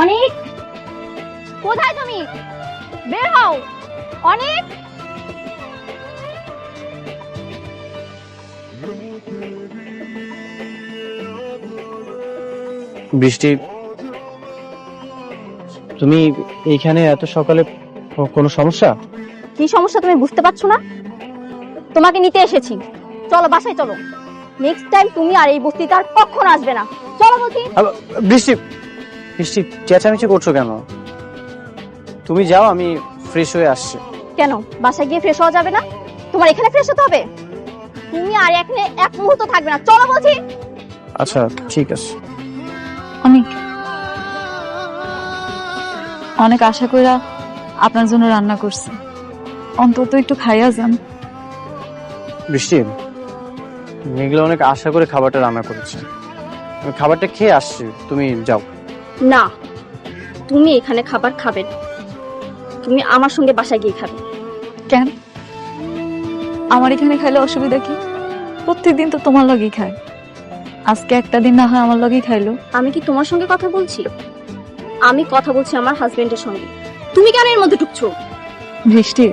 অনেক, কোথায় তুমি? বের হও। অনেক, বৃষ্টি, তুমি এইখানে এত সকালে কোনো সমস্যা? কি সমস্যা তুমি বুঝতে পারছো না? তোমাকে নিতে এসেছি, চলো বাসায় চলো। নেক্সট টাইম তুমি আর এই বস্তিতে আর কখনো আসবে না। চলো বলছি। বৃষ্টি, বৃষ্টি চেঁচামেচি করছো কেন? তুমি যাও, আমি ফ্রেশ হয়ে আসছি। কেন বাসায় গিয়ে ফ্রেশ হওয়া যাবে না? তোমার এখানে ফ্রেশ হতে হবে? তুমি আর এখানে এক মুহূর্ত থাকবে না, চলো বলছি। আচ্ছা ঠিক আছে। অনেক অনেক আশা কইরা আপনার জন্য রান্না করছি, অন্তত একটু খাইয়া যান। বৃষ্টি, মেঘলা অনেক আশা করে খাবারটা রান্না করেছে, আমি খাবারটা খেয়ে আসছি, তুমি যাও। না, তুমি এখানে খাবার খাবে না, তুমি আমার সঙ্গে বাসায় গিয়ে খাবে। কেন? আমার এখানে খাইলে অসুবিধা কি? প্রত্যেকদিন তো তোমার লগেই খায়, আজকে একটা দিন না হয় আমার লগেই খাইলো। আমি কি তোমার সঙ্গে কথা বলছি? আমি কথা বলছি আমার হাজবেন্ডের সঙ্গে। তুমি কেন এর মধ্যে ঢুকছো? বৃষ্টি,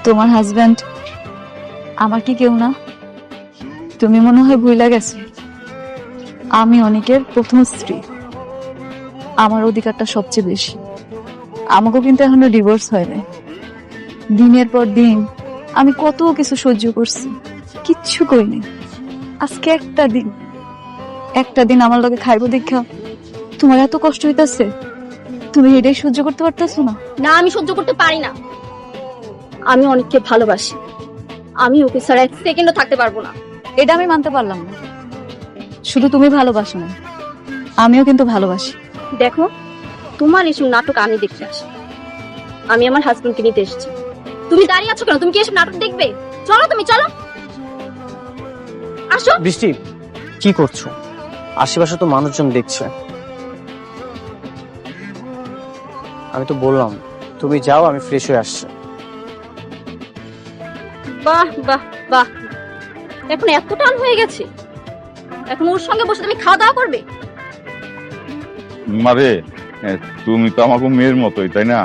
তোমার হাজবেন্ড আমার কি কেউ না? তুমি মনে হয় ভুইলা গেছো, আমি অনেকের প্রথম স্ত্রী, আমার অধিকারটা সবচেয়ে বেশি। আমাকেও কিন্তু এখনো ডিভোর্স হয় নাই। দিনের পর দিন আমি কত কিছু সহ্য করছি, কিচ্ছু করিনি। আজকে একটা দিন আমার লগে খাইবো দেখা তোমার এত কষ্ট হইতাছে, তুমি এটাই সহ্য করতে পারতেছো না? না, আমি সহ্য করতে পারি না। আমি অনেককে ভালোবাসি, আমি ওকে ছাড়া এক সেকেন্ডও থাকতে পারবো না। এটা আমি মানতে পারলাম না। শুধু তুমি ভালোবাসো না, আমিও কিন্তু ভালোবাসি। দেখো, তোমার এসব নাটক আমি দেখতে আসি, আমি আমার হাজবেন্ডকে নিতে এসেছি। তুমি দাঁড়িয়ে আছো কেন? তুমি কি এসব নাটক দেখবে? চলো, তুমি চলো, আসো। বৃষ্টি, কি করছো? আশেপাশে তো মানুষজন দেখছে। আমি তো বললাম তুমি যাও, আমি ফ্রেশ হয়ে আসছি। বাহ বাহ বাহ, এখন এত টান হয়ে গেছে, এখন ওর সঙ্গে বসে তুমি খাওয়া দাওয়া করবে? মারে, তুমি তো আমাকে মেয়ের মতোই, তাই না?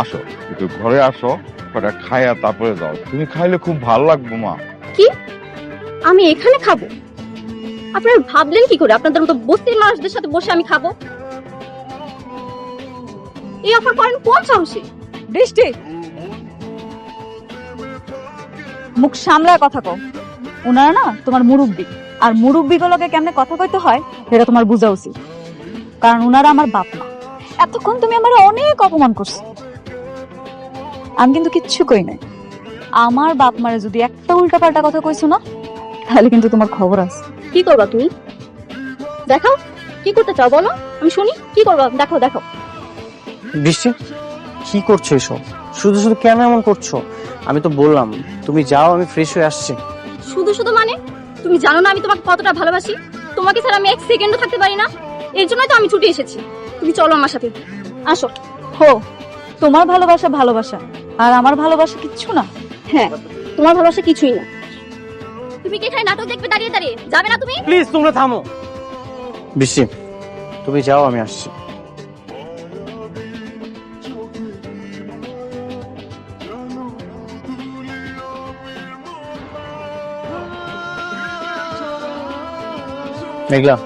আসো, একটু ঘরে আসো, কটা খাইয়া তারপরে যাও। তুমি খাইলে খুব ভালো লাগবে মা। কি? আমি এখানে খাবো? আপনারা ভাবলেন কি করে আপনাদের মতো বস্তির মানুষদের সাথে বসে আমি খাবো? এই অফার করেন কোন সাহসে? বৃষ্টি, মুখ সামলায় কথা কও। ওনারা না তোমার মুরব্বী, আর মুরব্বী গুলোকে কেমনে কথা কইতে হয় সেটা তোমার বোঝা উচিত, কারণ ওনারা আমার বাপ মা। এতক্ষণ তুমি আমার অনেক অপমান করছো, আমি কিন্তু কিচ্ছু কই নাই। আমার বাপ মারে যদি একটা উল্টাপাল্টা কথা কইছো না, তাহলে কিন্তু তোমার খবর আছে। কি করবা তুমি? দেখাও, কি করতে চাও বলো, আমি শুনি। কি করবা? দেখো দেখো। বৃষ্টি, কি করছো এসব? শুধু শুধু কেন এমন করছো? আমি তো বললাম তুমি যাও, আমি ফ্রেশ হয়ে আসছি। শুধু শুধু মানে? তুমি জানো না আমি তোমাকে কতটা ভালোবাসি? তোমাকে ছাড়া আমি এক সেকেন্ডও থাকতে পারি না। এর জন্যই তো আমি ছুটে এসেছি। তুমি চলো আমার সাথে, আসো। হো, তোমার ভালোবাসা ভালোবাসা, আর আমার ভালোবাসা কিচ্ছু না। হ্যাঁ, তোমার ভালোবাসা কিছুই না। তুমি কি এখানে নাটক দেখবে দাঁড়িয়ে দাঁড়িয়ে? যাবে না তুমি? প্লিজ তোমরা থামো। বৃষ্টি, তুমি যাও, আমি আসছি। মেঘলা,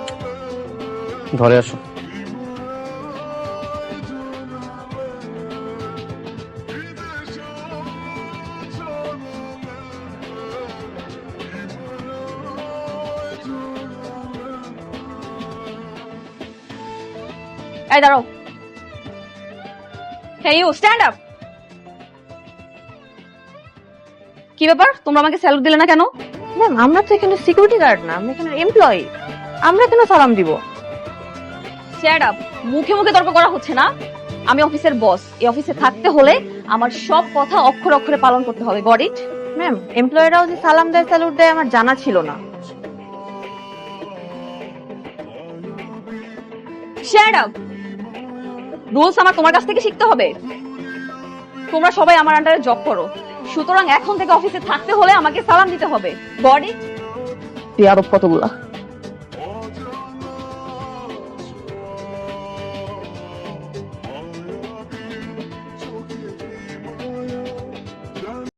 ঘরে আসো। এই দাঁড়াও। Hey you, stand up. কি ব্যাপার, তোমরা আমাকে স্যালুট দিলে না কেন? ম্যাম, আমরা তো এখানে সিকিউরিটি গার্ড না, আমরা এখানে এমপ্লয়ি, আমরা কেন সালাম দিব? Stand up. মুখে মুখে তর্ক করা হচ্ছে না। আমি অফিসের বস, এই অফিসে থাকতে হলে আমার সব কথা অক্ষরে অক্ষরে পালন করতে হবে। Got it? ম্যাম, এমপ্লয়িরাও যে সালাম দেয় স্যালুট দেয় আমার জানা ছিল না। Stand up. রুলস আমার তোমার কাছ থেকে শিখতে হবে। তোমরা সবাই আমার আন্ডারে জব করো, সুতরাং এখন থেকে অফিসে থাকতে হলে আমাকে সালাম দিতে হবে। Got it? আরব কতগুলা